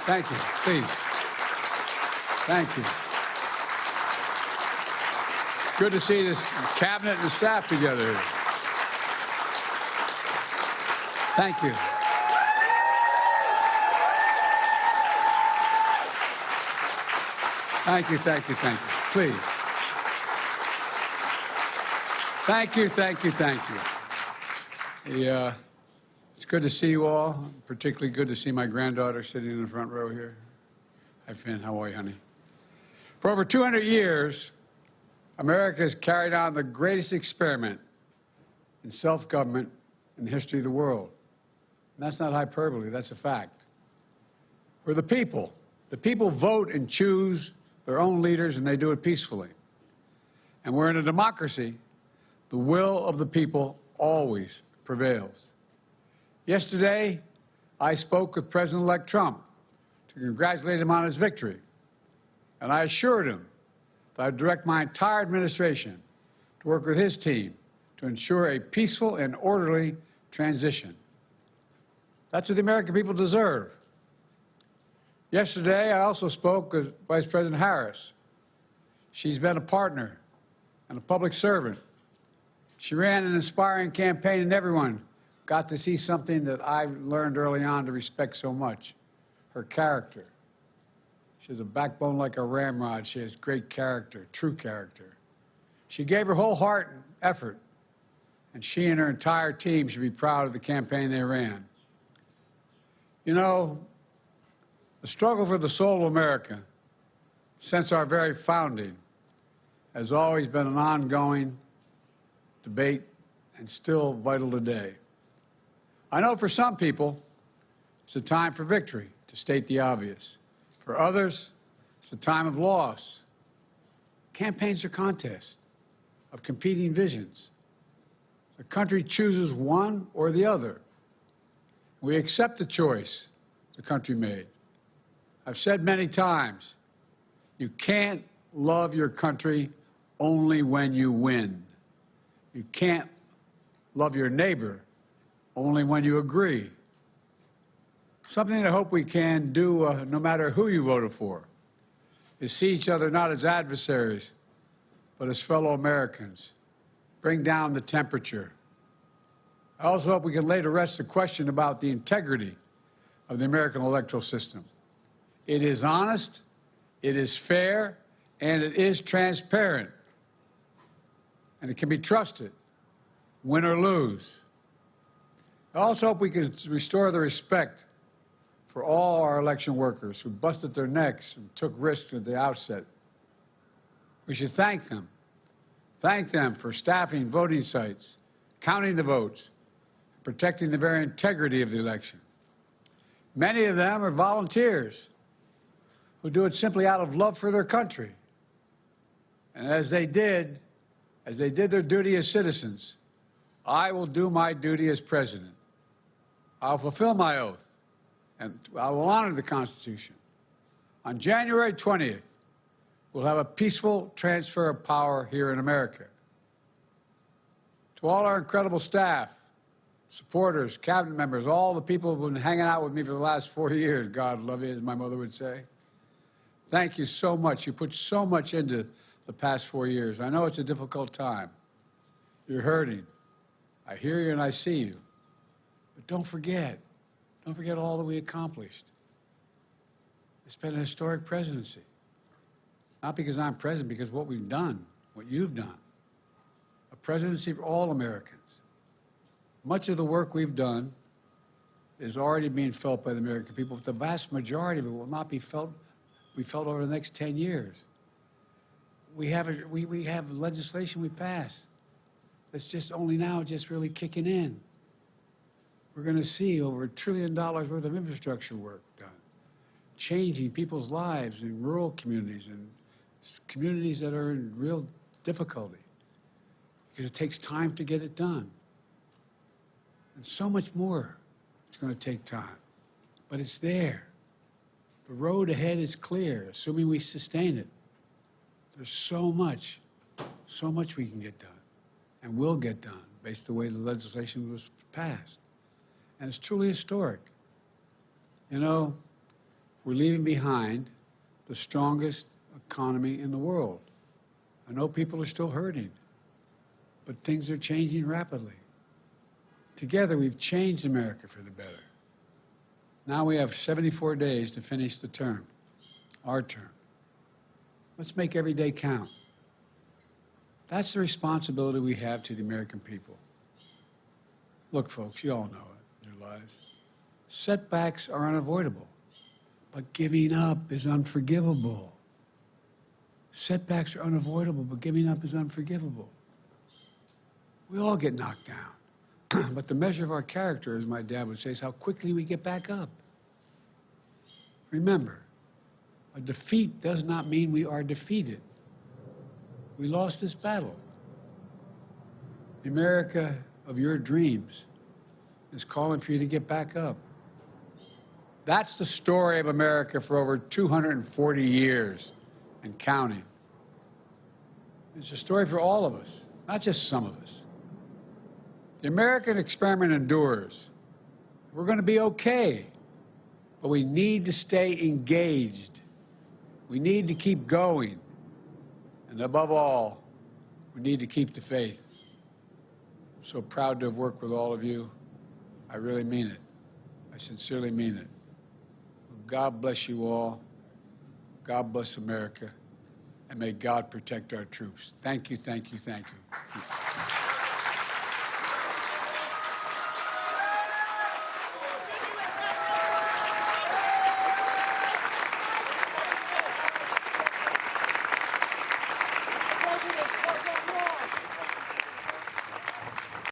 Thank you. Please. Thank you. Good to see this cabinet and the staff together here. Thank you. Thank you, thank you, thank you. Please. Thank you, thank you, thank you. It's good to see you all. Particularly good to see my granddaughter sitting in the front row here. Hi, Finn. How are you, honey? For over 200 years, America has carried on the greatest experiment in self-government in the history of the world. And that's not hyperbole, that's a fact. We're the people. The people vote and choose their own leaders, and they do it peacefully. And we're in a democracy. The will of the people always prevails. Yesterday, I spoke with President-elect Trump to congratulate him on his victory. And I assured him that I'd direct my entire administration to work with his team to ensure a peaceful and orderly transition. That's what the American people deserve. Yesterday, I also spoke with Vice President Harris. She's been a partner and a public servant. She ran an inspiring campaign, and everyone got to see something that I learned early on to respect so much, her character. She has a backbone like a ramrod. She has great character, true character. She gave her whole heart and effort, and she and her entire team should be proud of the campaign they ran. You know, the struggle for the soul of America, since our very founding, has always been an ongoing debate and still vital today. I know for some people, it's a time for victory, to state the obvious. For others, it's a time of loss. Campaigns are contests of competing visions. The country chooses one or the other. We accept the choice the country made. I've said many times, you can't love your country only when you win. You can't love your neighbor only when you agree. Something I hope we can do, no matter who you voted for, is see each other not as adversaries, but as fellow Americans. Bring down the temperature. I also hope we can lay to rest the question about the integrity of the American electoral system. It is honest, it is fair, and it is transparent. And it can be trusted, win or lose. I also hope we can restore the respect for all our election workers who busted their necks and took risks at the outset. We should thank them. Thank them for staffing voting sites, counting the votes, protecting the very integrity of the election. Many of them are volunteers who do it simply out of love for their country. And as they did their duty as citizens, I will do my duty as president. I'll fulfill my oath, and I will honor the Constitution. On January 20th, we'll have a peaceful transfer of power here in America. To all our incredible staff, supporters, cabinet members, all the people who've been hanging out with me for the last 4 years, God love you, as my mother would say. Thank you so much. You put so much into the past 4 years. I know it's a difficult time. You're hurting. I hear you and I see you. But don't forget all that we accomplished. It's been a historic presidency. Not because I'm president, because what we've done, what you've done. A presidency for all Americans. Much of the work we've done is already being felt by the American people, but the vast majority of it will not be felt over the next 10 years. We have legislation we passed that's just only now just really kicking in. We're going to see over $1 trillion worth of infrastructure work done, changing people's lives in rural communities and communities that are in real difficulty, because it takes time to get it done. And so much more it's going to take time, but it's there. The road ahead is clear, assuming we sustain it. There's so much we can get done and will get done based on the way the legislation was passed. And it's truly historic. You know, we're leaving behind the strongest economy in the world. I know people are still hurting, but things are changing rapidly. Together, we've changed America for the better. Now we have 74 days to finish the term, our term. Let's make every day count. That's the responsibility we have to the American people. Look, folks, you all know it in your lives. Setbacks are unavoidable, but giving up is unforgivable. Setbacks are unavoidable, but giving up is unforgivable. We all get knocked down, but the measure of our character, as my dad would say, is how quickly we get back up. Remember, a defeat does not mean we are defeated. We lost this battle. The America of your dreams is calling for you to get back up. That's the story of America for over 240 years and counting. It's a story for all of us, not just some of us. The American experiment endures. We're going to be okay, but we need to stay engaged. We need to keep going. And above all, we need to keep the faith. I'm so proud to have worked with all of you. I really mean it. I sincerely mean it. God bless you all. God bless America. And may God protect our troops. Thank you, thank you, thank you.